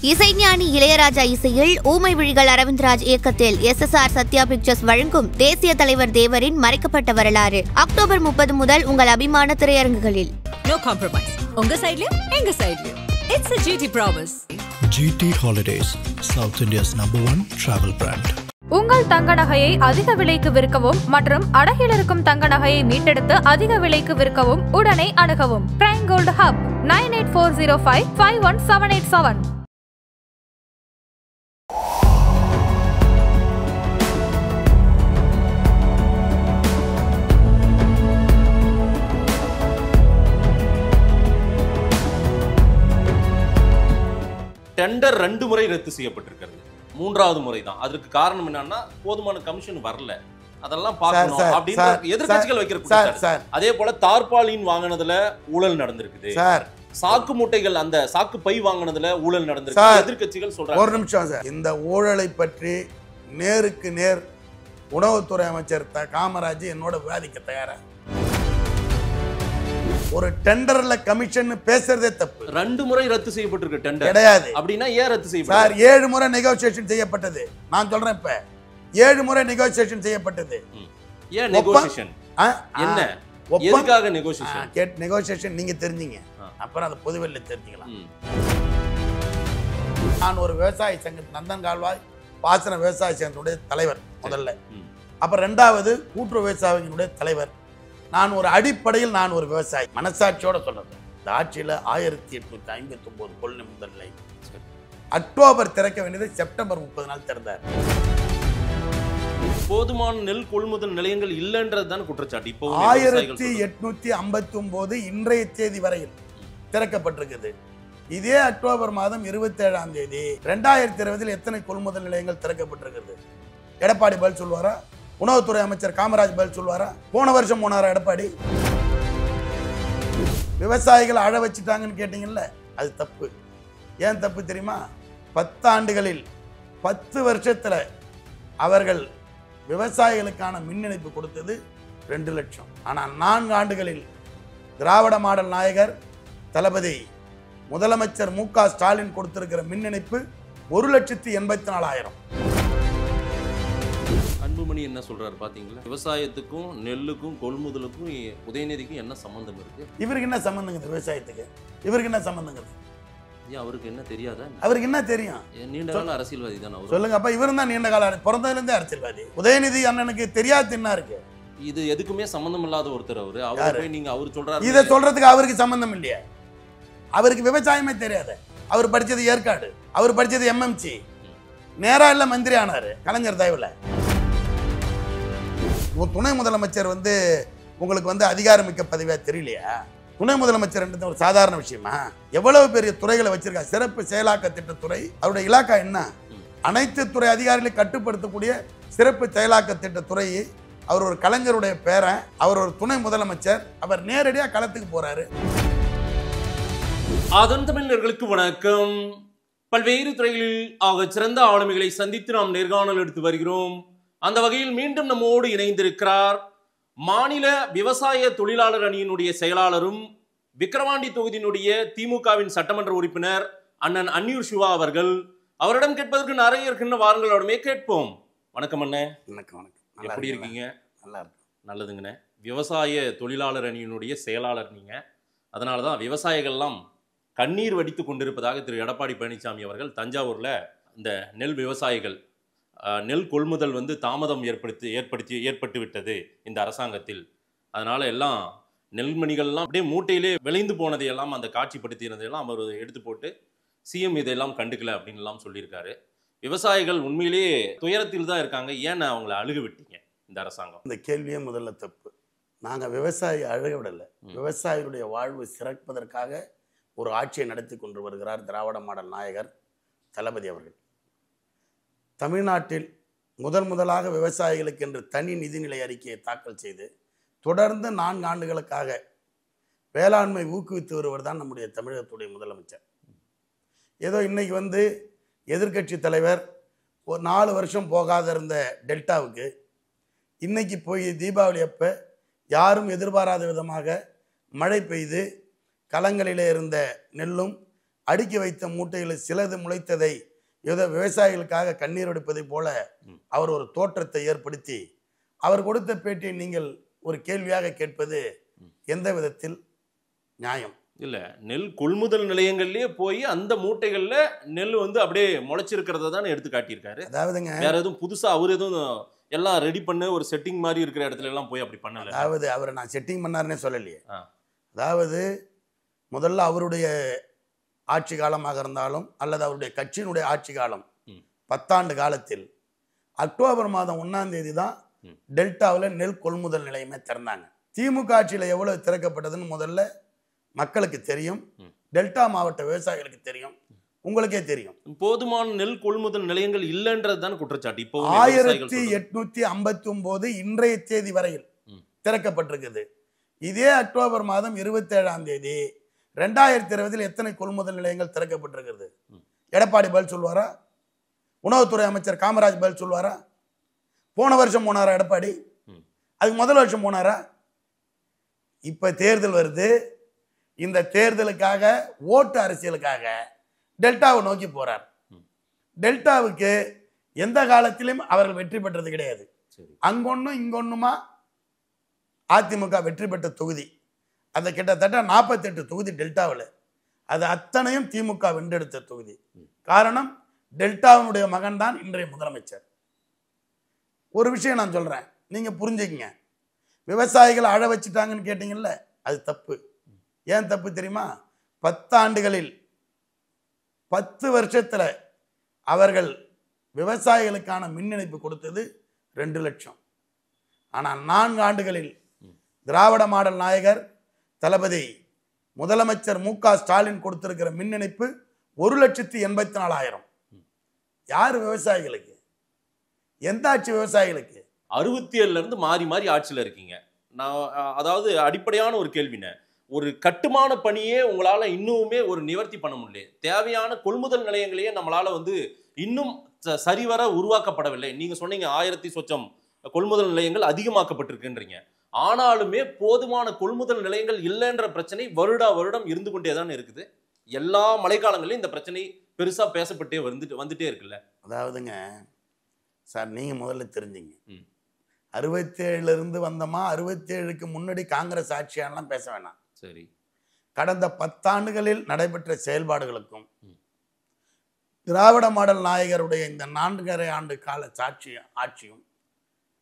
இசைஞானி இளையராஜா இசையில் ஊமை விழிகள் அரவிந்த்ராஜ் இயக்கத்தில் SSR சத்யா பிக்சர்ஸ் வழங்கும் தேசிய தலைவர் தேவரின் மறைக்கப்பட்ட வரலாறு அக்டோபர் 30 முதல் உங்கள் அபிமான திரையரங்குகளில். No compromise. உங்க சைடுலயும் எங்க சைடுலயும். It's a GT promise. GT Holidays, South India's #1 travel brand. உங்கள் தங்க நகையை அதிக விலைக்கு விற்கவும் மற்றும் அடகில் இருக்கும் தங்க நகையை மீட்டெடுத்து அதிக விலைக்கு விற்கவும் உடனே அணுகவும். Prime gold hub 9840551787. டெண்டர் 2 முறை ரத்து செய்யப்பட்டிருக்கிறது. 3வது முறை தான். அதற்கு காரணம் என்னன்னா போதுமான கமிஷன் வரல. அதெல்லாம் பார்க்கணும் அப்படின்னு எதிர்க்கட்சிகள் வைக்கிற குற்றச்சாட்டு. அதே போல தார்பாலின் வாங்குனதுல ஊழல் நடந்திருக்குது. சாக்கு மூட்டைகள் அந்த சாக்கு பை வாங்குனதுல ஊழல் நடந்திருக்கு. எதிர்க்கட்சிகள் சொல்றாங்க. ஒரு நிமிஷம் சார். இந்த ஊழலை பற்றி நேருக்கு நேர் உணவுத்துறை அமைச்சர் காமராஜ் என்னோட விவாதிக்க தயாரா? ஒரு டெண்டர்ல கமிஷன் பேசுறதே தப்பு. 2 முறை ரத்து செய்யப்பட்டிருக்கு டெண்டர். கிடையாது. அப்படினா ஏன் ரத்து செய்யப்பட்டது? சார் 7 முறை நெகோசியேஷன் செய்யப்பட்டது. நான் சொல்றேன் இப்ப 7 முறை நெகோசியேஷன் செய்யப்பட்டது. ஏன் நெகோசியேஷன்? என்ன? எதுக்காக நெகோசியேஷன்? நெகோசியேஷன் நீங்க தெரிஞ்சீங்க. அப்புறம் அது பொதுவெளியில தெரிஞ்சுக்கலாம். நான் ஒரு விவசாய சங்க நந்தன் கால்வாய் பாசன விவசாய சங்கத்துடைய தலைவர் முதல்ல. அப்புறம் 2வது கூட்டுறவு விவசாயிகளுடைய தலைவர். நான் ஒரு அடிப்படையில் நான் ஒரு விவசாயி. மனசாட்சியோட சொல்றது. இந்த ஆட்சியில் 1859 கொள்கை முதல் நிலை. அக்டோபர் திறக்க வேண்டியது செப்டம்பர் 30 நாள் திறந்தார். போதுமான நெல் கொள்முதல் நிலையங்கள் இல்லைன்றது தான் குற்றச்சாட்டு. இப்போ 1859 இன்றைய தேதி வரையில் திறக்கப்பட்டிருக்குது. இதே அக்டோபர் மாதம் 27ஆம் தேதி 2020 எத்தனை கொள்முதல் நிலையங்கள் திறக்கப்பட்டிருக்கிறது? எடப்பாடி பதில் சொல்வாரா? உணவுத்துறை அமைச்சர் காமராஜ் பதில் சொல்வாரா? போன வருஷம் போனாரா எடப்பாடி? விவசாயிகள் அழ வச்சுட்டாங்கன்னு கேட்டீங்கல்ல, அது தப்பு. ஏன் தப்பு தெரியுமா? 10 ஆண்டுகளில் 10 வருஷத்துல அவர்கள் விவசாயிகளுக்கான மின் இணைப்பு கொடுத்தது 2 லட்சம். ஆனால் 4 ஆண்டுகளில் திராவிட மாடல் நாயகர் தளபதி முதலமைச்சர் மு.க. ஸ்டாலின் கொடுத்திருக்கிற மின் இணைப்பு 1,84,000. அன்புமணி என்ன சொல்றாரு பாத்தீங்களா? விவசாயத்துக்கும் நெல்லுக்கும் கொள்முதலுக்கும் உதயநிதிக்கும் என்ன சம்பந்தம் இருக்கு? இவருக்கு என்ன சம்பந்தங்க? விவசாயத்துக்கு இவருக்கு என்ன சம்பந்தங்க? அவருக்கு என்ன தெரியாதா? அவருக்கு என்ன தெரியும்? நீண்ட கால அரசியல்வாதி தானே அவர். சொல்லுங்க. அப்ப இவரும் தான் நீண்ட கால பிறந்ததுல இருந்தே அரசியல்வாதி. உதயநிதி அண்ணனுக்கு தெரியாது என்ன இருக்கு? இது எதுக்குமே சம்பந்தம் இல்லாத ஒருத்தர் அவரு. போய் நீங்க அவர் சொல்றாரு. இதை சொல்றதுக்கு அவருக்கு சம்பந்தம் இல்லையா? அவருக்கு விவசாயமே தெரியாது. அவர் படிச்சது ஏற்காடு, அவர் படிச்சது MMC. நேரா இல்ல மந்திரி ஆனாரு கலைஞர் தயவுல. துணை முதலமைச்சர் உங்களுக்கு அதிகாரமிக்க பதவியா தெரியலையா? துணை முதலமைச்சர் ஒரு சாதாரண விஷயமா? எவ்வளவு பெரிய துறைகளை வச்சிருக்கா. சிறப்பு செயலாக்க திட்டத்துறை அவருடைய இலாக்கா என்ன? அனைத்து துறை அதிகாரிகளை கட்டுப்படுத்தக்கூடிய சிறப்பு செயலாக்க திட்டத்துறை. அவர் ஒரு கலைஞருடைய பேரன், அவர் ஒரு துணை முதலமைச்சர், அவர் நேரடியா களத்துக்கு போறாரு. அதன் தமிழர்களுக்கு வணக்கம். பல்வேறு துறைகளில் ஆக சிறந்த ஆளுமைகளை சந்தித்து நாம் நேர்காணல் எடுத்து வருகிறோம். அந்த வகையில் மீண்டும் நம்மோடு இணைந்திருக்கிறார் மாநில விவசாய தொழிலாளர் அணியினுடைய செயலாளரும் விக்கிரவாண்டி தொகுதியினுடைய திமுகவின் சட்டமன்ற உறுப்பினர் அண்ணன் அன்னியூர் சிவா அவர்கள். அவரிடம் கேட்பதற்கு நிறைய இருக்கின்ற வாரங்களோடமே கேட்போம். வணக்கம் அண்ணே. வணக்கம். எப்படி இருக்கீங்க? நல்லா இருக்கு. நல்லதுங்கண்ணே. விவசாய தொழிலாளர் அணியினுடைய செயலாளர் நீங்க. அதனாலதான் விவசாயிகள்லாம் கண்ணீர் வடித்து கொண்டிருப்பதாக திரு எடப்பாடி பழனிசாமி அவர்கள் தஞ்சாவூர்ல இந்த நெல் விவசாயிகள் நெல் கொள்முதல் தாமதம் ஏற்பட்டு விட்டது இந்த அரசாங்கத்தில். அதனால எல்லாம் நெல்மணிகள்லாம் அப்படியே மூட்டையிலே விளைந்து போனதையெல்லாம் அந்த காட்சிப்படுத்தினதையெல்லாம் அவர் எடுத்து போட்டு சிஎம் இதெல்லாம் கண்டுக்கல அப்படின்னு எல்லாம் சொல்லியிருக்காரு. விவசாயிகள் உண்மையிலேயே துயரத்தில் தான் இருக்காங்க. ஏன் அவங்களை அழுக விட்டீங்க இந்த அரசாங்கம்? இந்த கேள்வியே முதல்ல தப்பு. நாங்கள் விவசாயி அழுக விடலை. விவசாயிகளுடைய வாழ்வு சிறப்பதற்காக ஒரு ஆட்சியை நடத்தி கொண்டு வருகிறார் திராவிட மாடல் நாயகர் தளபதி அவர்கள். தமிழ்நாட்டில் முதலாக விவசாயிகளுக்கு என்று தனி நிதிநிலை அறிக்கையை தாக்கல் செய்து தொடர்ந்து 4 ஆண்டுகளுக்காக வேளாண்மை ஊக்குவித்து வருவர் தான் நம்முடைய தமிழகத்துடைய முதலமைச்சர். ஏதோ இன்னைக்கு எதிர்கட்சி தலைவர் ஒரு 4 வருஷம் போகாத இருந்த டெல்டாவுக்கு இன்னைக்கு போய் தீபாவளி அப்போ யாரும் எதிர்பாராத விதமாக மழை பெய்து களங்களிலே இருந்த நெல்லும் அடுக்கி வைத்த மூட்டைகளில் சிலது முளைத்ததை ஏதோ விவசாயிகளுக்காக கண்ணீர் வடிப்பதை போல அவர் ஒரு தோற்றத்தை ஏற்படுத்தி அவர் கொடுத்த பேட்டியை நீங்கள் ஒரு கேள்வியாக கேட்பது எந்த விதத்தில் நியாயம்? இல்ல, நெல் கொள்முதல் நிலையங்கள்லயே போய் அந்த மூட்டைகள்ல நெல் வந்து அப்படியே முளைச்சிருக்கிறத தான் எடுத்து காட்டியிருக்காரு. அதாவதுங்க, வேற எதுவும் புதுசா அவர் எதுவும் எல்லாம் ரெடி பண்ண ஒரு செட்டிங் மாதிரி இருக்கிற இடத்துல எல்லாம் போய் அப்படி பண்ணல. அதாவது அவரை நான் செட்டிங் பண்ணாருன்னே சொல்லலையே. அதாவது முதல்ல அவருடைய ஆட்சி காலமாக இருந்தாலும் அல்லது அவருடைய கட்சியினுடைய ஆட்சி காலம் 10 ஆண்டு காலத்தில் அக்டோபர் மாதம் 1ஆம் தேதி தான் டெல்டாவில் நெல் கொள்முதல் நிலையமே திறந்தாங்க. திமுக ஆட்சியில் எவ்வளவு திறக்கப்பட்டதுன்னு முதல்ல மக்களுக்கு தெரியும், டெல்டா மாவட்ட விவசாயிகளுக்கு தெரியும், உங்களுக்கே தெரியும். போதுமான நெல் கொள்முதல் நிலையங்கள் இல்லைன்றதுதான் குற்றச்சாட்டு. இப்போ 1859 இன்றைய தேதி வரையில் திறக்கப்பட்டிருக்குது. இதே அக்டோபர் மாதம் 27ஆம் தேதி 2020 எத்தனை கொள்முதல் நிலையங்கள் திறக்கப்பட்டிருக்கிறது? எடப்பாடி பதில் சொல்வாரா? உணவுத்துறை அமைச்சர் காமராஜ் பதில் சொல்வாரா? போன வருஷம் போனாரா எடப்பாடி? அதுக்கு முதல் வருஷம் போனாரா? இப்ப தேர்தல் வருது, இந்த தேர்தலுக்காக ஓட்டு அரசியலுக்காக டெல்டாவை நோக்கி போறார். டெல்டாவுக்கு எந்த காலத்திலும் அவர்கள் வெற்றி பெற்றது கிடையாது. அங்கொன்னும் இங்கொன்னுமா அதிமுக வெற்றி பெற்ற தொகுதி அந்த கிட்டத்தட்ட 48 தொகுதி டெல்டாவில், அது அத்தனையும் திமுக வென்றெடுத்த தொகுதி. காரணம், டெல்டாவினுடைய மகன் தான் இன்றைய முதலமைச்சர். ஒரு விஷயம் நான் சொல்றேன், நீங்க புரிஞ்சுக்கங்க. விவசாயிகள் அழ வச்சுட்டாங்கன்னு கேட்டீங்கல்ல, அது தப்பு. ஏன் தப்பு தெரியுமா? 10 ஆண்டுகளில் 10 வருஷத்துல அவர்கள் விவசாயிகளுக்கான மின் இணைப்பு கொடுத்தது 2 லட்சம். ஆனால் 4 ஆண்டுகளில் திராவிட மாடல் நாயகர் தளபதி முதலமைச்சர் மு.க. ஸ்டாலின் கொடுத்திருக்கிற மின் இணைப்பு 1,84,000. யாரு விவசாயிகளுக்கு? எந்த ஆட்சி விவசாயிகளுக்கு? 67ல இருந்து மாறி மாறி ஆட்சியில் இருக்கீங்க. நான் அதாவது அடிப்படையான ஒரு கேள்வின, ஒரு கட்டுமான பணியே உங்களால இன்னுமே ஒரு நிவர்த்தி பண்ண முடியல. தேவையான கொள்முதல் நிலையங்களையே நம்மளால வந்து இன்னும் சரிவர உருவாக்கப்படவில்லை. நீங்க சொன்னீங்க 1000 சொச்சம் கொள்முதல் நிலையங்கள் அதிகமாக்கப்பட்டிருக்குன்றீங்க. ஆனாலுமே போதுமான கொள்முதல் நிலையங்கள் இல்லைன்ற பிரச்சனை வருடம் இருந்து கொண்டே தான் இருக்குது. எல்லா மழைக்காலங்களிலும் இந்த பிரச்சனை பெருசா பேசப்பட்டே வந்துட்டே இருக்குல்ல. அதாவதுங்க சார், நீங்க முதல்ல தெரிஞ்சுங்க, 67 இருந்து வந்தோமா, 67க்கு முன்னாடி காங்கிரஸ் ஆட்சியானலாம் பேச வேணாம். சரி, கடந்த 10 ஆண்டுகளில் நடைபெற்ற செயல்பாடுகளுக்கும் திராவிட மாடல் நாயகருடைய இந்த 4.5 ஆண்டு கால ஆட்சியும்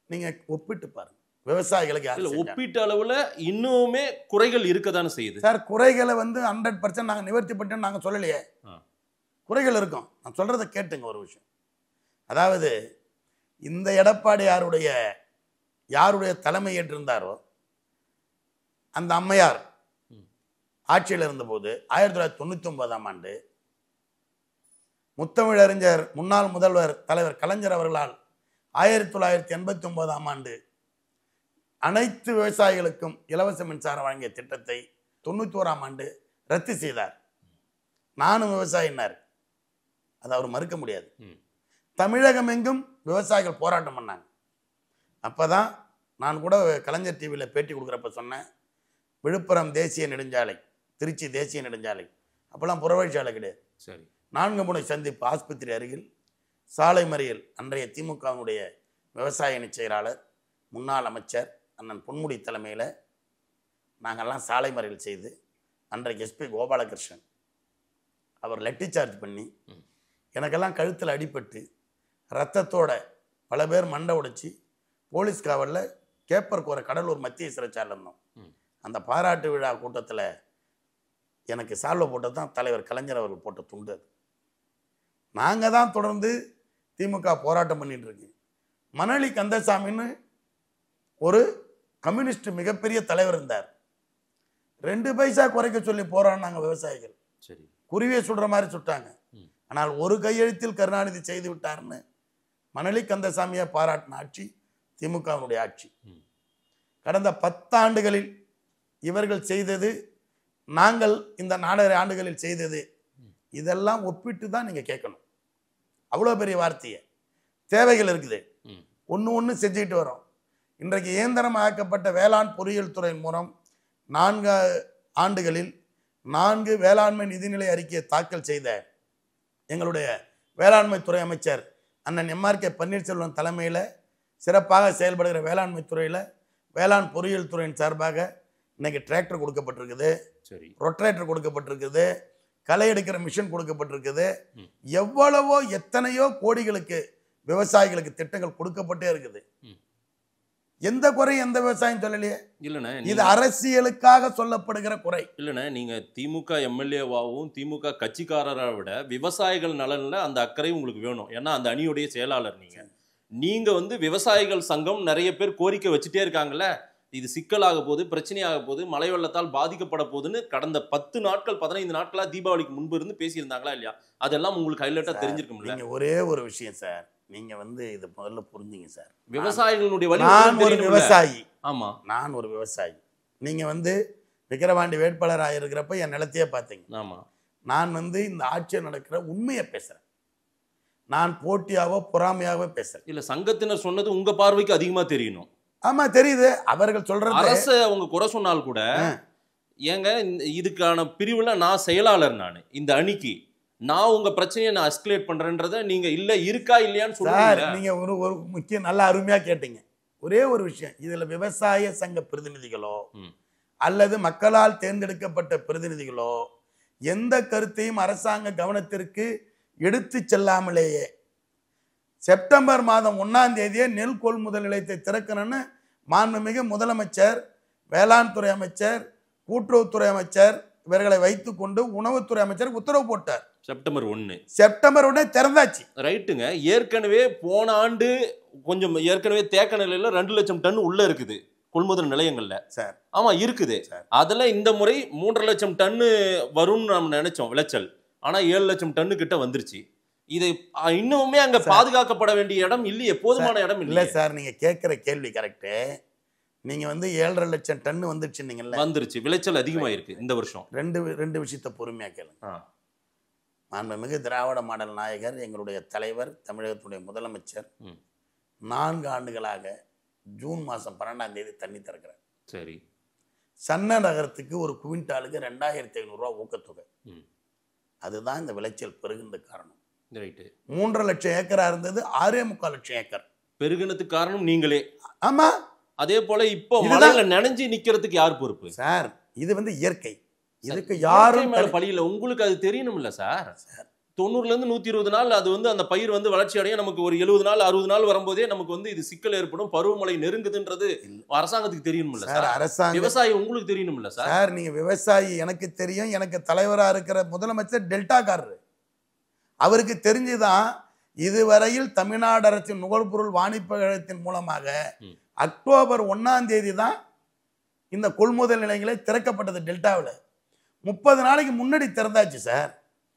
நீங்க ஒப்பிட்டு பாருங்க. விவசாயிகளுக்கு ஒப்பீட்டு அளவுல இன்னுமே குறைகள் இருக்கதானே செய்யுது சார். குறைகளை வந்து 100% நாங்க நிவர்த்தி பண்ணிட்டோம் நாங்க சொல்லலையே. குறைகள் இருக்கும். நான் சொல்றதை கேட்டுங்க ஒரு விஷயம். அதாவது இந்த எடப்பாடி யாருடைய தலைமை ஏற்றிருந்தாரோ அந்த அம்மையார் ஆட்சியில் இருந்தபோது 1999ஆம் ஆண்டு முத்தமிழறிஞர் முன்னாள் முதல்வர் தலைவர் கலைஞர் அவர்களால் 1989ஆம் ஆண்டு அனைத்து விவசாயிகளுக்கும் இலவச மின்சாரம் வழங்கிய திட்டத்தை 91ஆம் ஆண்டு ரத்து செய்தார். நானும் விவசாயினார், அதை அவர் மறுக்க முடியாது. தமிழகம் எங்கும் விவசாயிகள் போராட்டம் பண்ணாங்க. அப்பதான் நான் கூட கலைஞர் டிவியில் பேட்டி கொடுக்குறப்ப சொன்னேன், விழுப்புரம் தேசிய நெடுஞ்சாலை, திருச்சி தேசிய நெடுஞ்சாலை, அப்போல்லாம் புறவழிச்சாலை கிடையாது. சரி, 4 முனை சந்திப்பு ஆஸ்பத்திரி அருகில் சாலை மறியல் அன்றைய திமுகவுடைய விவசாய அணி செயலாளர் முன்னாள் அமைச்சர் அண்ணன் பொன்முடி தலைமையில் நாங்கள்லாம் சாலை மறியல் செய்து அன்றைக்கு எஸ்பி கோபாலகிருஷ்ணன் அவர் லெட்டி சார்ஜ் பண்ணி எனக்கெல்லாம் கழுத்தில் அடிபட்டு ரத்தத்தோட பல பேர் மண்டை உடைச்சி போலீஸ் காவலில் கேப்பர் கோர கடலூர் மத்திய சிறைச்சாலையில் இருந்தோம். அந்த பாராட்டு விழா கூட்டத்தில் எனக்கு சால்வை போட்டது தான் தலைவர் கலைஞர் அவர்கள் போட்ட துண்டு. அது நாங்கள் தான் தொடர்ந்து திமுக போராட்டம் பண்ணிட்டு இருக்கு. மணலி கந்தசாமின்னு ஒரு கம்யூனிஸ்ட் மிகப்பெரிய தலைவர் இருந்தார். 2 பைசா குறைக்க சொல்லி போராடினாங்க விவசாயிகள். சரி, குருவியை சுடுற மாதிரி சுட்டாங்க. ஆனால் ஒரு கையெழுத்தில் கருணாநிதி செய்து விட்டார்னு மணலி கந்தசாமியை பாராட்டின ஆட்சி திமுகவுடைய ஆட்சி. கடந்த 10 ஆண்டுகளில் இவர்கள் செய்தது, நாங்கள் இந்த 4.5 ஆண்டுகளில் செய்தது, இதெல்லாம் ஒப்பிட்டு தான் நீங்க கேட்கணும். அவ்வளோ பெரிய வார்த்தையை தேவைகள் இருக்குது, ஒன்று செஞ்சுக்கிட்டு வரோம். இன்றைக்கு இயந்திரமாக்கப்பட்ட வேளாண் பொறியியல் துறை மூலம் 4 ஆண்டுகளில் 4 வேளாண்மை நிதிநிலை அறிக்கையை தாக்கல் செய்த எங்களுடைய வேளாண்மை துறை அமைச்சர் அண்ணன் எம்ஆர்கே பன்னீர்செல்வம் தலைமையில் சிறப்பாக செயல்படுகிற வேளாண்மை துறையில் வேளாண் பொறியியல் துறையின் சார்பாக இன்னைக்கு டிராக்டர் கொடுக்கப்பட்டிருக்குது, சரி, ரொட்டரேட்டர் கொடுக்கப்பட்டிருக்குது, களை எடுக்கிற மிஷின் கொடுக்கப்பட்டிருக்குது. எவ்வளவோ எத்தனையோ கோடிகளுக்கு விவசாயிகளுக்கு திட்டங்கள் கொடுக்கப்பட்டே இருக்குது. எந்த குறை எந்த விவசாயம் சொல்லலையே. இல்லைண்ணே, இது அரசியலுக்காக சொல்லப்படுகிற குறை. இல்லைண்ணே, நீங்க திமுக எம்எல்ஏவாகவும் திமுக கட்சிக்காரரை விட விவசாயிகள் நலன்ல அந்த அக்கறை உங்களுக்கு வேணும். ஏன்னா அந்த அணியுடைய செயலாளர் நீங்க வந்து விவசாயிகள் சங்கம் நிறைய பேர் கோரிக்கை வச்சுட்டே இருக்காங்கல்ல, இது சிக்கலாக போகுது, பிரச்சனையாக போகுது, மழை வெள்ளத்தால் பாதிக்கப்பட போகுதுன்னு கடந்த 10 நாட்கள் 15 நாட்களா தீபாவளிக்கு முன்பு இருந்து பேசியிருந்தாங்களா இல்லையா? அதெல்லாம் உங்களுக்கு ஹைலைட்டா தெரிஞ்சிருக்கும்ல. நீங்க ஒரே ஒரு விஷயம் சார், நீங்க வந்து இதை முதல்ல புரிஞ்சுங்க சார். விவசாயிகளுடைய வழி. நான் ஒரு விவசாயி. ஆமா, நான் ஒரு விவசாயி. நீங்க வந்து விக்கிரவாண்டி வேட்பாளராக இருக்கிறப்ப என் நிலத்தையே பார்த்தீங்க. ஆமா, நான் வந்து இந்த ஆட்சியில் நடக்கிற உண்மையை பேசுறேன். நான் போட்டியாவோ பொறாமையாவோ பேசுறேன். இல்ல, சங்கத்தினர் சொன்னது உங்க பார்வைக்கு அதிகமா தெரியணும். ஆமா தெரியுது. அவர்கள் சொல்றது அரசு அவங்க குறை சொன்னால் கூட ஏங்க இதுக்கான பிரிவுல நான் செயலாளர், நான் இந்த அணிக்கு நான் உங்க பிரச்சனையை நான் எஸ்கலேட் பண்றேன்றத நீங்க இல்ல இருக்கா இல்லையான்னு சொல்லுங்க. நீங்க ஒரு முக்கிய நல்ல அருமையா கேட்டீங்க. ஒரே ஒரு விஷயம், இதுல விவசாய சங்க பிரதிநிதிகளோ அல்லது மக்களால் தேர்ந்தெடுக்கப்பட்ட பிரதிநிதிகளோ எந்த கருத்தையும் அரசாங்க கவனத்திற்கு எடுத்து செல்லாமலேயே செப்டம்பர் மாதம் 1ஆம் தேதியே நெல் கொள்முதல் நிலையத்தை திறக்கணும்னு மாண்புமிகு முதலமைச்சர், வேளாண் துறை அமைச்சர், கூட்டுறவுத்துறை அமைச்சர் இவர்களை வைத்துக்கொண்டு உணவுத்துறை அமைச்சர் உத்தரவு போட்டார். செப்டம்பர் 1 திறந்தாச்சு. ரைட்டுங்க. ஏற்கனவே போன ஆண்டு கொஞ்சம் ஏற்கனவே தேக்க நிலையில 2 லட்சம் டன் உள்ள இருக்குது கொள்முதல் நிலையங்கள்ல சார். ஆமா இருக்குது. அதுல இந்த முறை 3.5 லட்சம் டன்னு வரும்னு நம்ம நினைச்சோம் விளைச்சல். ஆனா 7 லட்சம் டன்னு கிட்ட வந்துருச்சு. இது இன்னுமே அங்க பாதுகாக்கப்பட வேண்டிய இடம் இல்லையே, போதுமான இடம் இல்ல சார். நீங்க கேட்கிற கேள்வி கரெக்ட். நீங்க வந்து 7.5 லட்சம் டன் வந்துருச்சுன்னீங்கல்ல, வந்துருச்சு. விளைச்சல் அதிகமா இருக்கு இந்த வருஷம். ரெண்டு விஷயத்தை பொறுமையா கேளுங்க. மாண்புமிகு திராவிட மாடல் நாயகர் எங்களுடைய தலைவர் தமிழகத்துடைய முதலமைச்சர் 4 ஆண்டுகளாக ஜூன் மாதம் 12ஆம் தேதி தண்ணி திறக்கிறார். சரி. சன்ன நகரத்துக்கு ஒரு குவிண்டாலுக்கு 2500 ரூபா ஊக்கத்தொகை. அதுதான் இந்த விளைச்சல் பெருகின்ற காரணம். 3.5 லட்சம் ஏக்கரா இருந்தது 6.25 லட்சம் ஏக்கர். பெருகினதுக்கு காரணம் நீங்களே. ஆமா. அதே போல இப்போ மழையில நனைஞ்சு நிக்கிறதுக்கு யார் பொறுப்பு சார்? இது வந்து இயற்கை. இதுக்கு யாரும் பழியில. உங்களுக்கு அது தெரியணும்ல சார். 90ல இருந்து 120 நாள் அது வந்து அந்த பயிர் வந்து வளர்ச்சி அடைய நமக்கு ஒரு 70 நாள் 60 நாள் வரும்போதே நமக்கு வந்து இது சிக்கல் ஏற்படும், பருவமழை நெருங்குதுன்றது அரசாங்கத்துக்கு தெரியணும்ல சார். அரசாங்கம் விவசாயி உங்களுக்கு தெரியணும்ல சார். சார் நீங்க விவசாயி எனக்கு தெரியும். எனக்கு தலைவரா இருக்கிற முதலமைச்சர் டெல்டாக்காரர். அவருக்கு தெரிஞ்சுதான் இதுவரையில் தமிழ்நாடு அரசின் நுகர்பொருள் வாணிப கழகத்தின் மூலமாக அக்டோபர் 1ஆம் தேதி தான் இந்த கொள்முதல் நிலையங்களே திறக்கப்பட்டது. டெல்டாவில் 30 நாளைக்கு முன்னாடி திறந்தாச்சு சார்.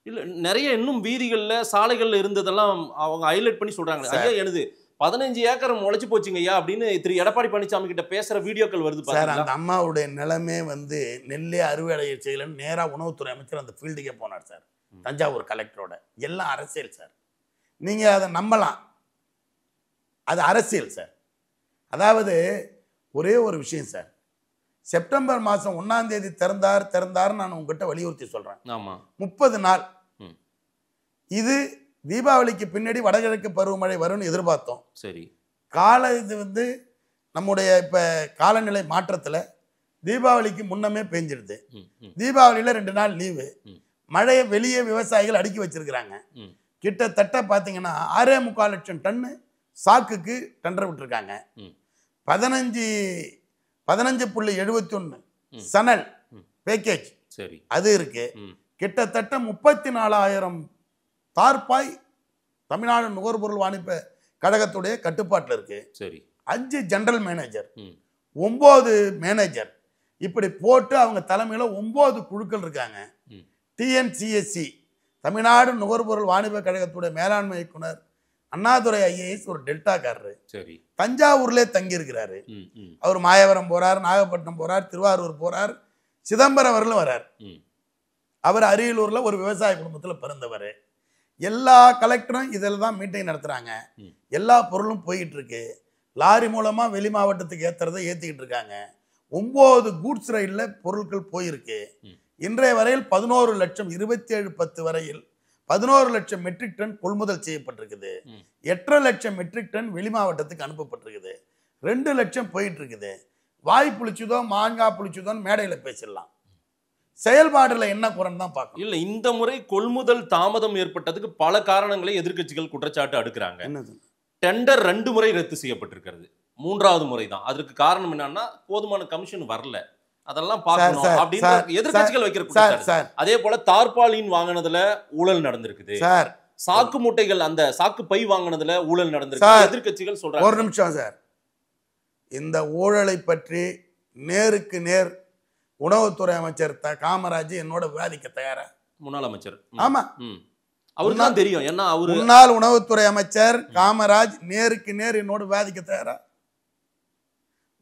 இல்ல, நிறைய இன்னும் வீதிகள்ல சாலைகள்ல இருந்ததெல்லாம் அவங்க ஹைலைட் பண்ணி சொல்றாங்க. ஐயா எனது 15 ஏக்கர் முளைச்சு போச்சுங்க ஐயா அப்படின்னு திரு எடப்பாடி பழனிசாமி கிட்ட பேசுற வீடியோக்கள் வருது சார். அந்த அம்மாவுடைய நிலைமை வந்து நெல்லே அறுவடை செய்யலன்னு நேரா உணவுத்துறை அமைச்சர் அந்த ஃபீல்டுக்கே போனார் சார். தஞ்சாவூர் கலெக்டரோட. எல்லாம் அரசியல் சார். நீங்க அதை நம்பலாம், அது அரசியல் சார். அதாவது ஒரே ஒரு விஷயம் சார், செப்டம்பர் மாதம் 1ஆம் தேதி திறந்தார் நான் உங்ககிட்ட வலியுறுத்தி சொல்றேன். 30 நாள். இது தீபாவளிக்கு பின்னாடி வடகிழக்கு பருவமழை வரும்னு எதிர்பார்த்தோம். சரி. இது வந்து நம்முடைய இப்ப காலநிலை மாற்றத்துல தீபாவளிக்கு முன்னமே பெஞ்சிடுது. தீபாவளியில 2 நாள் லீவு. மழையை வெளியே விவசாயிகள் அடுக்கி வச்சிருக்கிறாங்க. கிட்டத்தட்ட பாத்தீங்கன்னா 6.25 லட்சம் டன்னு சாக்குக்கு டெண்டர் விட்டுருக்காங்க. 15.71 சணல் பேக்கேஜ் அது இருக்கு. கிட்டத்தட்ட 34,000 தார்பாய் தமிழ்நாடு நுகர்பொருள் வாணிப கழகத்துடைய கட்டுப்பாட்டில் இருக்கு. 5 ஜெனரல் மேனேஜர், 9 மேனேஜர், இப்படி போட்டு அவங்க தலைமையில் 9 குழுக்கள் இருக்காங்க. டிஎன்சிஎஸ்சி தமிழ்நாடு நுகர்பொருள் வாணிப கழகத்துடைய மேலாண்மை இயக்குனர் அண்ணாதுரை ஐஏஎஸ் ஒரு டெல்டாக்காரரு. தஞ்சாவூர்லேயே தங்கி இருக்கிறாரு. அவர் மாயவரம் போறார், நாகப்பட்டினம் போறார், திருவாரூர் போறார், சிதம்பரம் வரலும் வரார். அவர் அரியலூர்ல ஒரு விவசாய குடும்பத்தில் பிறந்தவர். எல்லா கலெக்டரும் இதில் தான் மீட்டிங் நடத்துறாங்க. எல்லா பொருளும் போயிட்டு இருக்கு. லாரி மூலமா வெளி மாவட்டத்துக்கு ஏத்துறதை ஏத்திக்கிட்டு இருக்காங்க. 9 கூட்ஸ் ரயில்ல பொருட்கள் போயிருக்கு. இன்றைய வரையில் 11 லட்சம் 27/10 வரையில் 11 லட்சம் மெட்ரிக் டன் கொள்முதல் செய்யப்பட்டிருக்குது. 8.5 லட்சம் மெட்ரிக் டன் வெளி மாவட்டத்துக்கு அனுப்பப்பட்டிருக்குது. 2 லட்சம் போயிட்டு இருக்குது. வாய் புளிச்சுதோ மாங்காய் புளிச்சுதோன்னு மேடையில் பேசிடலாம். செயல்பாடுல என்ன குறைன்னு தான் பார்க்கணும். இல்ல, இந்த முறை கொள்முதல் தாமதம் ஏற்பட்டதுக்கு பல காரணங்களை எதிர்க்கட்சிகள் குற்றச்சாட்டு அடுக்குறாங்க. என்னது? டெண்டர் 2 முறை ரத்து செய்யப்பட்டிருக்கிறது, 3வது முறை தான். அதற்கு காரணம் என்னன்னா போதுமான கமிஷன் வரல, அதெல்லாம் பார்க்கணும் அப்படின்னு எதிர்க்கட்சிகள் வைக்கிற குற்றச்சாட்டு. அதே போல தார்பாலின் வாங்கினதுல ஊழல் நடந்திருக்குது. சாக்கு மூட்டைகள் அந்த சாக்கு பை வாங்கினதுல ஊழல் நடந்திருக்கு, எதிர்க்கட்சிகள் சொல்றாங்க. ஒரு நிமிஷம் சார், இந்த ஊழலை பற்றி நேருக்கு நேர் உணவுத்துறை அமைச்சர் காமராஜ் என்னோட விவாதிக்க தயாரா? முன்னாள் அமைச்சர். ஆமா, அவருக்கு தான் தெரியும். ஏன்னா அவரு முன்னாள் உணவுத்துறை அமைச்சர் காமராஜ் நேருக்கு நேர் என்னோட விவாதிக்க தயாரா?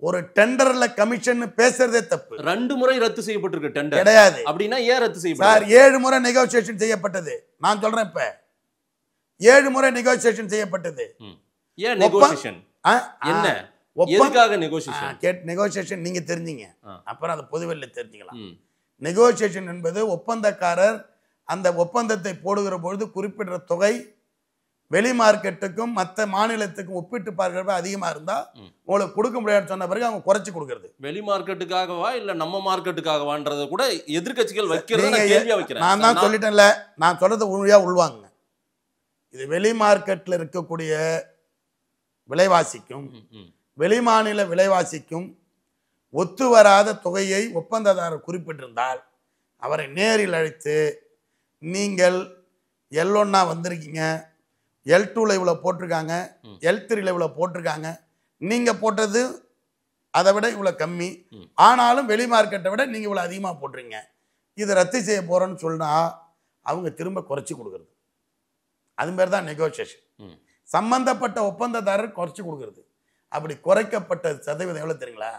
ஒரு டெண்டர்ல கமிஷன் பேசுறதே தப்பு. 2 முறை ரத்து செய்யப்பட்டிருக்கு டெண்டர். கிடையாது. அப்படின்னா ஏன் ரத்து செய்யப்பட்டது? சார் 7 முறை நெகோசியேஷன் செய்யப்பட்டது. நான் சொல்றேன், இப்ப 7 முறை நெகோசியேஷன் செய்யப்பட்டது. ஏன் நெகோசியேஷன்? என்ன, எதுக்காக நெகோசியேஷன்? நெகோசியேஷன் நீங்க தெரிஞ்சீங்க, அப்புறம் அதை பொதுவெளியில தெரிஞ்சுக்கலாம். நெகோசியேஷன் என்பது ஒப்பந்தக்காரர் அந்த ஒப்பந்தத்தை போடுகிற பொழுது குறிப்பிட்ட தொகை வெளி மார்க்கெட்டுக்கும் மற்ற மாநிலத்துக்கும் ஒப்பிட்டு பார்க்கிறப்ப அதிகமா இருந்தா உங்களுக்கு கொடுக்க முடியாதுன்னு சொன்ன பிறகு அவங்க குறைச்சு கொடுக்கறது. வெளி மார்க்கெட்டுக்காகவா இல்ல நம்ம மார்க்கெட்டுக்காகவான்றத கூட எதிர்க்கட்சிகள் வைக்கிறத கேள்வியா வைக்கிறேன். நான் தான் சொல்லிட்டேன்ல, நான் சொல்றது உண்மையா உள்வாங்க. இது வெளி மார்க்கெட்ல இருக்கக்கூடிய விலைவாசிக்கும் வெளிமாநில விலைவாசிக்கும் ஒத்து வராத தொகையை ஒப்பந்ததாரர் குறிப்பிட்டிருந்தால் அவரை நேரில் அழைத்து, நீங்கள் L1 வந்திருக்கீங்க, L2 இவ்வளோ போட்டிருக்காங்க, L3 இவ்வளோ போட்டிருக்காங்க, நீங்கள் போட்டது அதை விட இவ்வளோ கம்மி, ஆனாலும் வெளி மார்க்கெட்டை விட நீங்கள் இவ்வளோ அதிகமாக போட்டுறீங்க, இதை ரத்து செய்ய போகிறோன்னு சொன்னால் அவங்க திரும்ப குறைச்சி கொடுக்குறது. அது பேர் தான் நெகோசியேஷன். சம்பந்தப்பட்ட ஒப்பந்ததாரர் குறைச்சி கொடுக்குறது. அப்படி குறைக்கப்பட்ட சதவீதம் எவ்வளவு தெரியுங்களா?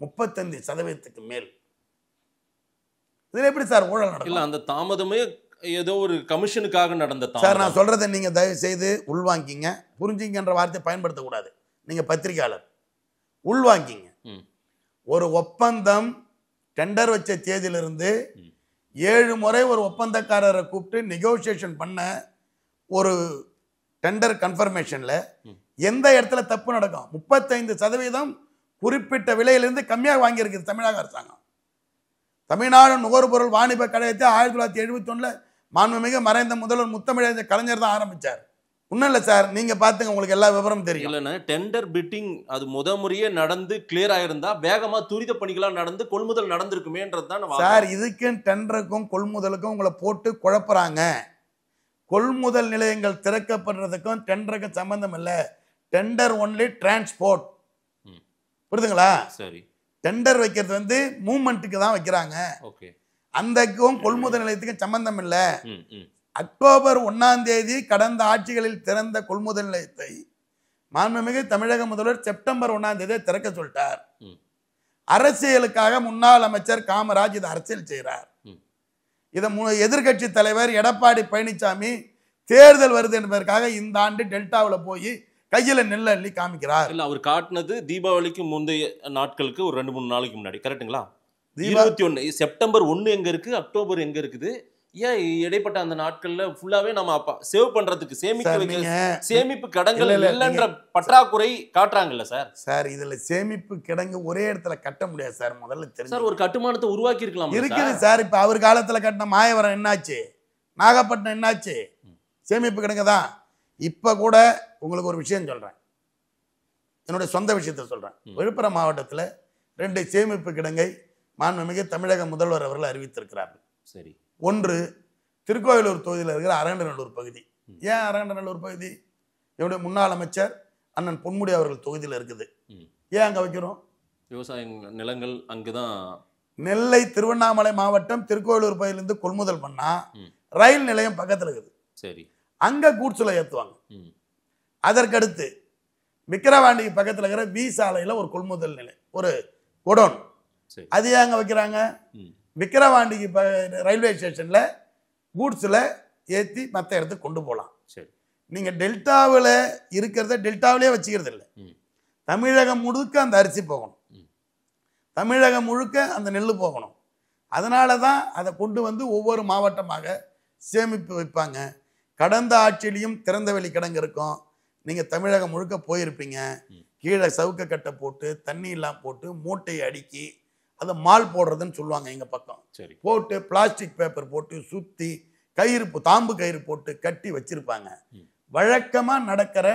35% மேல். இதுல எப்படி சார் ஊழல் நடக்கும்? இல்ல, அந்த தாமதமே ஏதோ ஒரு கமிஷனுக்காக நடந்த தாமதம். சார், நான் சொல்றதை நீங்க தயவு செய்து உள்வாங்கிங்க. புரிஞ்சிங்கன்ற வார்த்தையை பயன்படுத்தக்கூடாது. நீங்க பத்திரிகையாளர், உள்வாங்கிங்க. ஒரு ஒப்பந்தம் டெண்டர் வச்ச தேதியிலிருந்து 7 முறை ஒரு ஒப்பந்தக்காரரை கூப்பிட்டு நெகோசியேஷன் பண்ண ஒரு டெண்டர் கன்ஃபர்மேஷன்ல எந்த இடத்துல தப்பு நடக்கும்? 35% குறிப்பிட்ட விலையிலிருந்து கம்மியாக வாங்கியிருக்கு தமிழக அரசாங்கம். தமிழ்நாடு நுகர்பொருள் வாணிப கழகத்தை 1971 மாண்புமிகு மறைந்த முதல்வர் முத்தமிழறிஞர் கலைஞர் தான் ஆரம்பிச்சார். ஒன்றும் இல்லை சார், நீங்க பாத்துங்க, உங்களுக்கு எல்லா விவரமும் தெரியும். இல்லைன்னா டெண்டர் பிட்டிங் அது முறையே நடந்து கிளியர் ஆயிருந்தா வேகமா துரித பணிகளா நடந்து கொள்முதல் நடந்திருக்குமேன்றது தான் சார். இதுக்கும் டெண்டருக்கும் கொள்முதலுக்கும் உங்களை போட்டு குழப்பறாங்க. கொள்முதல் நிலையங்கள் திறக்கப்படுறதுக்கும் டெண்டருக்கும் சம்பந்தம் இல்லை. Tender only transport. புரியுதுங்களா? சரி. டெண்டர் வைக்கிறது வந்து மூவ்மெண்ட்டுக்கு தான் வைக்கிறாங்க. ஓகே. அந்தக்கும் கொள்முதல் நிலையத்துக்கும் சம்பந்தம் இல்லை. அக்டோபர் 1 கடந்த ஆட்சிகளில் திறந்த கொள்முதல் நிலையத்தை மாண்புமிகு தமிழக முதல்வர் செப்டம்பர் 1 திறக்க சொல்லிட்டார். அரசியலுக்காக முன்னாள் அமைச்சர் காமராஜ் இதை அரசியல் செய்கிறார். இதை எதிர்கட்சி தலைவர் எடப்பாடி பழனிசாமி தேர்தல் வருது என்பதற்காக இந்த ஆண்டு டெல்டாவில் போய் கையில நெல் அள்ளி காமிக்கிறார். இல்ல, அவர் காட்டினது தீபாவளிக்கு முந்தைய நாட்களுக்கு ஒரு 2-3 நாளைக்கு முன்னாடி. கரெக்டுங்களா? 21 செப்டம்பர் 1 எங்க இருக்கு, அக்டோபர் எங்க இருக்குது? ஏன் இடைப்பட்ட அந்த நாட்கள்ல ஃபுல்லாவே நம்ம சேவ் பண்றதுக்கு சேமிப்பு கிடங்குகள் இல்லைன்ற பற்றாக்குறை காட்டுறாங்கல்ல சார்? சார், இதுல சேமிப்பு கிடங்கு ஒரே இடத்துல கட்ட முடியாது சார். முதல்ல தெரியும் சார், ஒரு கட்டுமானத்தை உருவாக்கி இருக்கலாம். இருக்குது சார். இப்ப அவர் காலத்துல கட்டின மாயவரம் என்னாச்சு, நாகப்பட்டினம் என்னாச்சு? சேமிப்பு கிடங்கு தான். இப்ப கூட உங்களுக்கு ஒரு விஷயம் சொல்றேன், என்னுடைய சொந்த விஷயத்தை சொல்றேன். விழுப்புரம் மாவட்டத்தில் 2 சேமிப்பு கிடங்கை மாண்புமிகு தமிழக முதல்வர் அவர்கள் அறிவித்திருக்கிறார்கள். சரி. ஒன்று திருக்கோயிலூர் தொகுதியில் இருக்கிற அரங்கநல்லூர் பகுதி. ஏன் அரங்கநல்லூர் பகுதி? என்னுடைய முன்னாள் அமைச்சர் அண்ணன் பொன்முடி அவர்கள் தொகுதியில் இருக்குது. ஏன் அங்கே வைக்கிறோம்? விவசாய நிலங்கள் அங்குதான். நெல்லை திருவண்ணாமலை மாவட்டம் திருக்கோயிலூர் பகுதியிலிருந்து கொள்முதல் பண்ணா ரயில் நிலையம் பக்கத்தில் இருக்குது. சரி. அங்கே கூட்ஸில் ஏற்றுவாங்க. அதற்கடுத்து விக்கிரவாண்டிக்கு பக்கத்தில் இருக்கிற வி சாலையில் ஒரு கொள்முதல் நிலை, ஒரு குடோன். அது ஏன் அங்கே வைக்கிறாங்க? விக்கிரவாண்டிக்கு ரயில்வே ஸ்டேஷனில் கூட்ஸில் ஏற்றி மற்ற இடத்துக்கு கொண்டு போகலாம். சரி. நீங்கள் டெல்டாவில் இருக்கிறத டெல்டாவிலே வச்சுக்கிறது இல்லை. தமிழகம் முழுக்க அந்த அரிசி போகணும், தமிழகம் முழுக்க அந்த நெல் போகணும். அதனால தான் அதை கொண்டு வந்து ஒவ்வொரு மாவட்டமாக சேமிப்பு வைப்பாங்க. கடந்த ஆட்சியிலையும் திறந்தவெளி கிடங்கு இருக்கும். நீங்கள் தமிழகம் முழுக்க போயிருப்பீங்க. கீழே சவுக்க கட்டை போட்டு தண்ணி எல்லாம் போட்டு மூட்டையை அடுக்கி அதை மால் போடுறதுன்னு சொல்லுவாங்க எங்கள் பக்கம். சரி. போட்டு பிளாஸ்டிக் பேப்பர் போட்டு சுற்றி கயிறு தாம்பு கயிறு போட்டு கட்டி வச்சிருப்பாங்க. வழக்கமாக நடக்கிற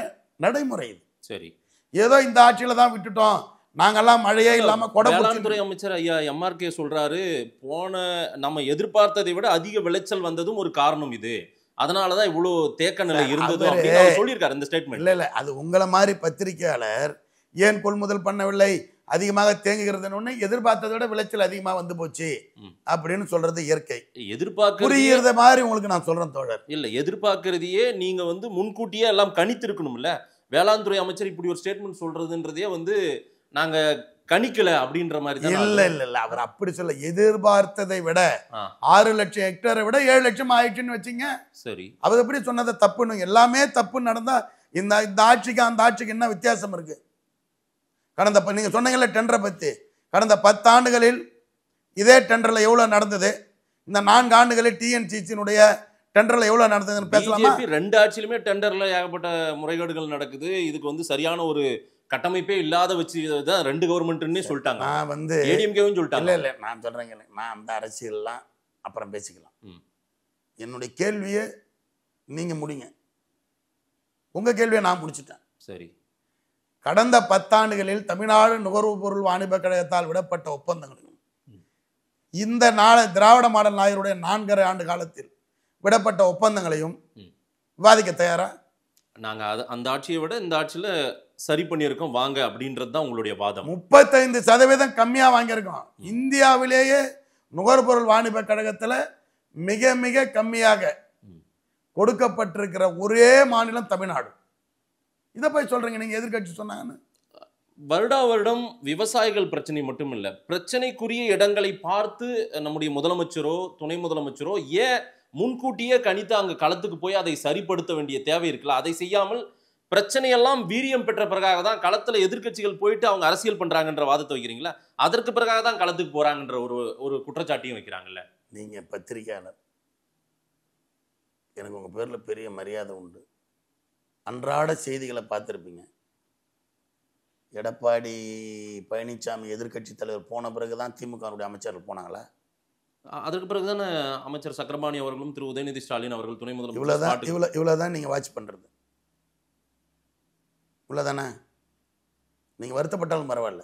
நடைமுறை இது. சரி. ஏதோ இந்த ஆட்சியில தான் விட்டுட்டோம், நாங்கெல்லாம் மழையே இல்லாம வேளாண்துறை அமைச்சர் ஐயா எம்ஆர்கே சொல்றாரு, போன நம்ம எதிர்பார்த்ததை விட அதிக விளைச்சல் வந்ததும் ஒரு காரணம் இது, அதனாலதான் இவ்வளவு தேக்க நிலை இருந்தது அப்படின்னு அவர் சொல்லியிருக்காரு இந்த ஸ்டேட்மெண்ட். இல்ல அது உங்களை மாதிரி பத்திரிகையாளர் ஏன் கொள்முதல் பண்ணவில்லை, அதிகமாக தேங்குகிறது, எதிர்பார்த்ததை விட விளைச்சல் அதிகமா வந்து போச்சு அப்படின்னு சொல்றது இயற்கை. புரியுறத மாதிரி உங்களுக்கு நான் சொல்றேன் தோழர். இல்ல எதிர்பார்க்கறதையே நீங்க வந்து முன்கூட்டியே எல்லாம் கணித்திருக்கணும்ல. வேளாண்துறை அமைச்சர் இப்படி ஒரு ஸ்டேட்மெண்ட் சொல்றதுன்றதே வந்து நாங்க கணிக்கல அப்படின்ற மாதிரி தான். இல்ல அவர் அப்படி சொல்ல, எதிர்பார்த்ததை விட 6 லட்சம் ஹெக்டரை விட 7 லட்சம் ஆயிடுச்சுன்னு வச்சுங்க. சரி, அவர் எப்படி சொன்னதை தப்புன்னு, எல்லாமே தப்பு நடந்தா இந்த ஆட்சிக்கு அந்த ஆட்சிக்கு என்ன வித்தியாசம் இருக்கு? கடந்த நீங்க சொன்னீங்கல்ல டெண்டரை பத்தி, கடந்த 10 ஆண்டுகளில் இதே டெண்டர்ல எவ்வளவு நடந்தது, இந்த 4 ஆண்டுகளில் டிஎன்சிசியினுடைய டெண்டர்ல எவ்வளவு நடந்ததுன்னு பேசலாமா? 2 ஆட்சியிலுமே டெண்டர்ல ஏகப்பட்ட முறைகேடுகள் நடக்குது. இதுக்கு வந்து சரியான ஒரு கட்டமைப்பே இல்லாத வச்சு தான் 2 கவர்மெண்ட்னே சொல்லிட்டாங்க. நான் வந்து ஏடிஎம்கேவும் சொல்லிட்டாங்க. இல்ல நான் சொல்றேங்க, நான் அந்த அரசியல்லாம் அப்புறம் பேசிக்கலாம். என்னுடைய கேள்வியை நீங்க முடிங்க, உங்க கேள்வியை நான் முடிச்சிட்டேன். சரி. கடந்த 10 ஆண்டுகளில் தமிழ்நாடு நுகர்வு பொருள் வாணிப கழகத்தால் விடப்பட்ட ஒப்பந்தங்களையும் இந்த திராவிட மாடல் நாயருடைய 4.5 ஆண்டு காலத்தில் விடப்பட்ட ஒப்பந்தங்களையும் விவாதிக்க தயாரா? நாங்க அந்த ஆட்சியை விட இந்த ஆட்சியில சரி பண்ணியிருக்கோம் வாங்க அப்படின்றது தான் உங்களுடைய வாதம். 35% கம்மியா வாங்கியிருக்கோம். இந்தியாவிலேயே நுகர்பொருள் வாணிப கழகத்துல மிக மிக கம்மியாக கொடுக்கப்பட்டிருக்கிற ஒரே மாநிலம் தமிழ்நாடு. இதை போய் சொல்றீங்க நீங்க, எதிர்கட்சி சொன்னாங்கன்னு. வருடா வருடம் விவசாயிகள் பிரச்சனை மட்டும் இல்ல, பிரச்சனைக்குரிய இடங்களை பார்த்து நம்முடைய முதலமைச்சரோ துணை முதலமைச்சரோ ஏன் முன்கூட்டியே கணித்து அங்க களத்துக்கு போய் அதை சரிப்படுத்த வேண்டிய தேவை இருக்குல்ல? அதை செய்யாமல் பிரச்சனையெல்லாம் வீரியம் பெற்ற பிறகாக தான் களத்துல எதிர்கட்சிகள் போயிட்டு அவங்க அரசியல் பண்றாங்கன்ற வாதத்தை வைக்கிறீங்களா? அதற்கு பிறகாக தான் களத்துக்கு போறாங்கன்ற ஒரு குற்றச்சாட்டையும் வைக்கிறாங்கல்ல. நீங்க பத்திரிகையாளர், எனக்கு உங்க பேர்ல பெரிய மரியாதை உண்டு. அன்றாட செய்திகளை பார்த்துருப்பீங்க. எடப்பாடி பழனிசாமி எதிர்கட்சி தலைவர் போன பிறகுதான் திமுகவுடைய அமைச்சர்கள் போனாங்களா? அதற்கு பிறகுதானே அமைச்சர் சக்கரபாணி அவர்களும் திரு உதயநிதி ஸ்டாலின் அவர்கள் துணை முதலமைச்சர். இவ்வளவுதான் நீங்க வாட்ச் பண்றது, இவ்வளவுதானே? நீங்க வருத்தப்பட்டாலும் பரவாயில்ல,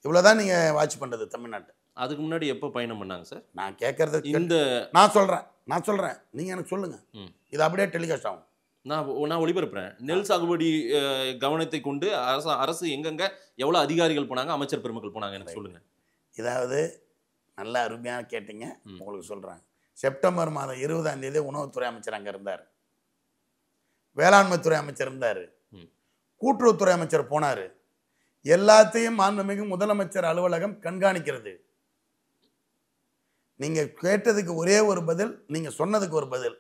இவ்வளவுதான் நீங்க வாட்ச் பண்றது தமிழ்நாட்டை. அதுக்கு முன்னாடி எப்போ பயணம் பண்ணாங்க சார்? நான் கேட்கறது இந்த நான் சொல்றேன் நீங்க எனக்கு சொல்லுங்க. இது அப்படியே டெலிகாஸ்ட் ஆகும், நான் ஒளிபரப்புறேன். நெல் சாகுபடி கவனத்தை கொண்டு அரசு எங்கெங்க எவ்வளவு அதிகாரிகள் போனாங்க, அமைச்சர் பெருமக்கள் போனாங்க, எனக்கு சொல்லுங்க. இதாவது நல்லா அருமையாக கேட்டீங்க, உங்களுக்கு சொல்கிறேன். செப்டம்பர் மாதம் 20ஆம் தேதி உணவுத்துறை அமைச்சர் அங்கே இருந்தார், வேளாண்மைத்துறை அமைச்சர் இருந்தார், கூட்டுறவுத்துறை அமைச்சர் போனார். எல்லாத்தையும் மாண்புமிகு முதலமைச்சர் அலுவலகம் கண்காணிக்கிறது. நீங்கள் கேட்டதுக்கு ஒரே ஒரு பதில், நீங்கள் சொன்னதுக்கு ஒரு பதில்.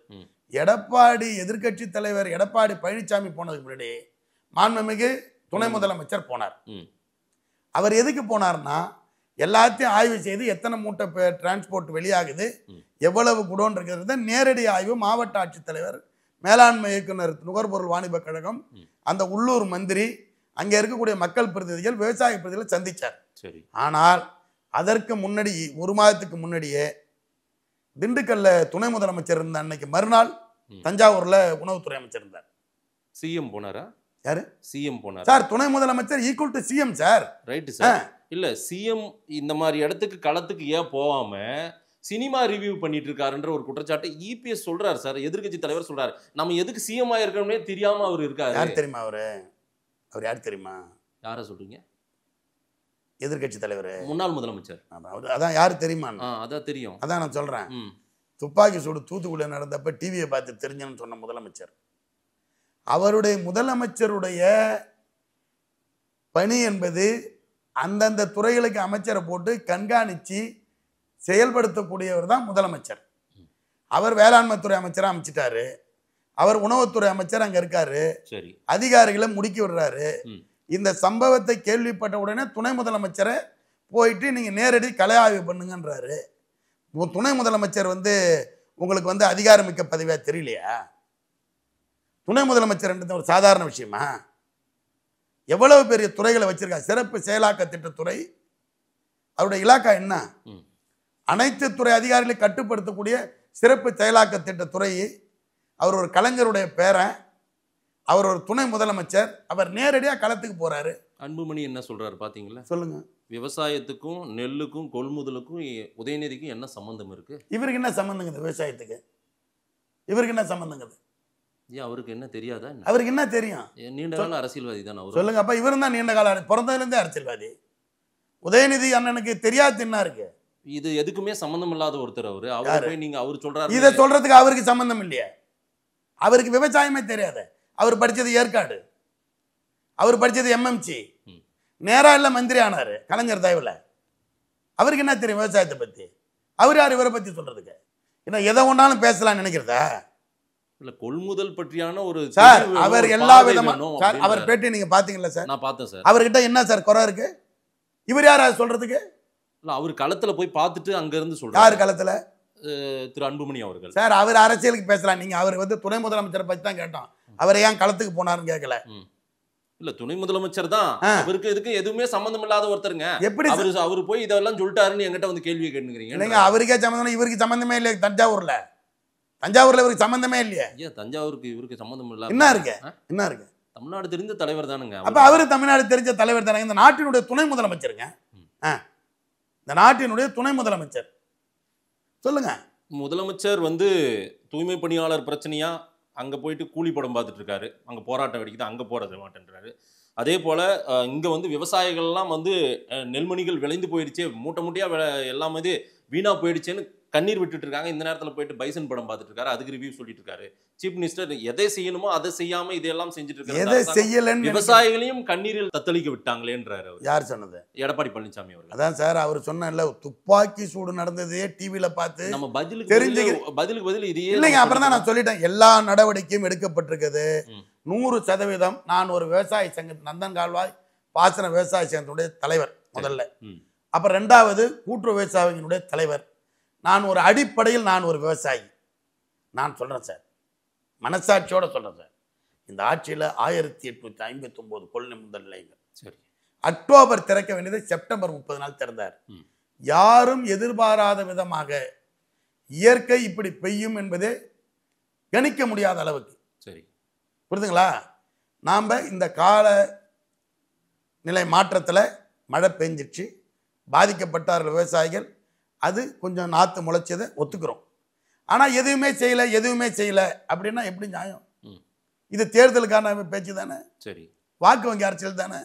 எடப்பாடி எதிர்கட்சி தலைவர் எடப்பாடி பழனிசாமி போனதுக்கு முன்னாடி மாண்புமிகு துணை முதலமைச்சர் போனார். அவர் எதுக்கு போனார்னா, எல்லாத்தையும் ஆய்வு செய்து எத்தனை மூட்டை டிரான்ஸ்போர்ட் வெளியாகுது, எவ்வளவு குடோன் இருக்கிறது நேரடி ஆய்வு மாவட்ட ஆட்சித்தலைவர், மேலாண்மை இயக்குனர், நுகர்பொருள் வாணிப கழகம், அந்த உள்ளூர் மந்திரி, அங்கே இருக்கக்கூடிய மக்கள் பிரதிநிதிகள், விவசாய பிரதிநிதிகளை சந்திச்சார். சரி. ஆனால் அதற்கு முன்னாடி 1 மாதத்துக்கு முன்னாடியே திண்டுக்கல்ல துணை முதலமைச்சர் இருந்த அன்னைக்கு மறுநாள் தஞ்சாவூர்ல உணவுத்துறை அமைச்சர் இருந்தார். சிஎம் போனாரா? யாரு சிஎம் போனார் சார்? துணை முதலமைச்சர் equal to CM sir. Right sir. இல்ல சிஎம் இந்த மாதிரி இடத்துக்கு களத்துக்கு ஏன் போகாம சினிமா ரிவ்யூ பண்ணிட்டு இருக்காருன்ற ஒரு குற்றச்சாட்டு இபிஎஸ் சொல்றாரு சார். எதிர்கட்சி தலைவர் சொல்றாரு, நம்ம எதுக்கு சிஎம் ஆயிருக்கோம்னே தெரியாம அவர் இருக்காரு. யார் தெரியுமா அவர் யார் தெரியுமா? யார சொல்றீங்க? எதிர்கட்சி தலைவர், முன்னாள் முதலமைச்சர். அதான் யாரு தெரியுமா? அதான் தெரியும். அதான் நான் சொல்றேன். துப்பாக்கி சூடு தூத்துக்குடியில் நடந்தப்ப டிவியை பார்த்து தெரிஞ்சேன்னு சொன்ன முதலமைச்சர். அவருடைய முதலமைச்சருடைய பணி என்பது அந்தந்த துறைகளுக்கு அமைச்சரை போட்டு கண்காணிச்சு செயல்படுத்தக்கூடியவர் தான் முதலமைச்சர். அவர் வேளாண்மைத்துறை அமைச்சராக அமைச்சிட்டாரு, அவர் உணவுத்துறை அமைச்சர் அங்க இருக்காரு, அதிகாரிகளை முடுக்கி விடுறாரு. இந்த சம்பவத்தை கேள்விப்பட்ட உடனே துணை முதலமைச்சரை போயிட்டு நீங்க நேரடி கலை ஆய்வு பண்ணுங்கன்றாரு. துணை முதலமைச்சர் வந்து உங்களுக்கு வந்து அதிகாரமிக்க பதவியாக தெரியலையா? துணை முதலமைச்சர் ஒரு சாதாரண விஷயமா? எவ்வளவு பெரிய துறைகளை வச்சிருக்காங்க. சிறப்பு செயலாக்க திட்டத்துறை அவருடைய இலாக்கா என்ன? அனைத்து துறை அதிகாரிகளை கட்டுப்படுத்தக்கூடிய சிறப்பு செயலாக்க திட்டத்துறை. அவர் ஒரு கலைஞருடைய பேரன், அவர் ஒரு துணை முதலமைச்சர், அவர் நேரடியாக களத்துக்கு போறாரு. அன்புமணி என்ன சொல்றாரு பாத்தீங்களா? சொல்லுங்க. விவசாயத்துக்கும் நெல்லுக்கும் கொள்முதலுக்கும் உதயநிதிக்கும் என்ன சம்பந்தம் இருக்கு? இவருக்கு என்ன சம்பந்தங்குது? விவசாயத்துக்கு இவருக்கு என்ன சம்பந்தங்குது? ஏன் அவருக்கு என்ன தெரியாதா? அவருக்கு என்ன தெரியும்? நீண்ட கால அரசியல்வாதி தானே அவர். சொல்லுங்க. அப்ப இவரும் தான் நீண்ட கால பிறந்ததுலேருந்தே அரசியல்வாதி. உதயநிதி அண்ணனுக்கு தெரியாது என்ன இருக்கு? இது எதுக்குமே சம்பந்தம் இல்லாத ஒருத்தர் அவரு. அவர் போய் நீங்க அவர் சொல்றாரு. இதை சொல்றதுக்கு அவருக்கு சம்பந்தம் இல்லையா? அவருக்கு விவசாயமே தெரியாது. அவர் படிச்சது ஏற்காடு, அவர் படிச்சது எம்எம்சி, நேரா இல்ல மந்திரி ஆனாரு கலைஞர் தயவுல. அவருக்கு என்ன தெரியும் விவசாயத்தை பத்தி? அவர் யார் இவரை பத்தி சொல்றதுக்கு? என்ன எதை ஒன்னாலும் பேசலாம்னு நினைக்கிறதா? இல்ல கொள்முதல் பற்றியான ஒரு சார் அவர் எல்லா விதமான சார் அவர் பேட்டி நீங்க பாத்தீங்களா சார்? நான் பார்த்தேன் சார். அவர்கிட்ட என்ன சார் குறை இருக்கு? இவர் யார் அது சொல்றதுக்கு? இல்ல அவர் களத்துல போய் பார்த்துட்டு அங்க இருந்து சொல்றாரு. யார் களத்துல? திரு அன்புமணி அவர்கள். சார் அவர் அரசியலுக்கு பேசலாம். நீங்க அவர் வந்து துணை முதலமைச்சரை பத்தி தான் கேட்டோம். அவர் ஏன் களத்துக்கு போனாருன்னு கேட்கல. இல்ல துணை முதலமைச்சர் தான். அவருக்கு இதுக்கு எதுவுமே சம்பந்தம் இல்லாத ஒருத்தருங்க. எப்படி அவரு போய் இதெல்லாம் சொல்லிட்டாருன்னு என்கிட்ட வந்து கேள்வி கேட்டுக்கிறீங்க? இல்லைங்க, அவருக்கே சம்பந்தம், இவருக்கு சம்பந்தமே இல்லையா? தஞ்சாவூர்ல இவருக்கு சம்பந்தமே இல்லையா? ஏன் தஞ்சாவூருக்கு இவருக்கு சம்பந்தம் இல்ல? என்ன இருக்கு? என்ன இருக்கு? தமிழ்நாடு தெரிந்த தலைவர் தானுங்க. அப்ப அவரு தமிழ்நாடு தெரிஞ்ச தலைவர் தானே. இந்த நாட்டினுடைய துணை முதலமைச்சருங்க. இந்த நாட்டினுடைய துணை முதலமைச்சர். சொல்லுங்க. முதலமைச்சர் வந்து தூய்மை பணியாளர் பிரச்சனையா அங்க போயிட்டு கூலி படம் பார்த்துட்டு இருக்காரு. அங்க போராட்டம் வெடிக்குது, அங்க போறது மாட்டேன்றாரு. அதே போல இங்க வந்து விவசாயிகள்லாம் வந்து நெல்மணிகள் விளைந்து போயிடுச்சு, மூட்டை மூட்டையா எல்லாம் வந்து வீணா போயிடுச்சுன்னு கண்ணீர் விட்டுட்டு இருக்காங்க. இந்த நேரத்தில் போயிட்டு பைசன் படம் பார்த்துட்டு இருக்காரு, அதுக்கு ரிவ்யூ சொல்லிட்டு இருக்காரு. சீஃப் மினிஸ்டர் எதை செய்யணுமோ அதை செய்யாம இதெல்லாம் செஞ்சுட்டு இருக்காரு. விவசாயிகளையும் கண்ணீரில் தத்தளிக்க விட்டாங்களேன்றாரு. யார் சொன்னது? எடப்பாடி பழனிசாமி அவர்கள். அதான் சார் அவர் சொன்ன துப்பாக்கி சூடு நடந்ததே டிவியில பார்த்து நம்ம பதிலுக்கு பதில் இது இல்லைங்க. அப்புறம் தான் நான் சொல்லிட்டேன், எல்லா நடவடிக்கையும் எடுக்கப்பட்டிருக்குது 100%. நான் ஒரு விவசாய சங்க, நந்தன் கால்வாய் பாசன விவசாய சங்கத்தினுடைய தலைவர் முதல்ல. அப்புறம் 2வது கூட்டுறவு விவசாயிகளுடைய தலைவர். நான் ஒரு அடிப்படையில் நான் ஒரு விவசாயி. நான் சொல்றேன் சார், மனசாட்சியோட சொல்றேன் சார். இந்த ஆட்சியில் 1859 கொள்முதல் நிலையங்கள். சரி, அக்டோபர் திறக்க வேண்டியது செப்டம்பர் 30 நாள் திறந்தார். யாரும் எதிர்பாராத விதமாக இயற்கை இப்படி பெய்யும் என்பதே கணிக்க முடியாத அளவுக்கு. சரி, புரியுதுங்களா? நாம் இந்த கால நிலை மாற்றத்தில் மழை பெஞ்சிச்சு, பாதிக்கப்பட்டார்கள் விவசாயிகள். அது கொஞ்சம் நாற்று முளைச்சதை ஒத்துக்கிறோம். ஆனால் எதுவுமே செய்யலை அப்படின்னா எப்படி நியாயம்? இது தேர்தலுக்கான பேச்சு தானே. சரி, வாக்கு வங்கி அரசியல் தானே.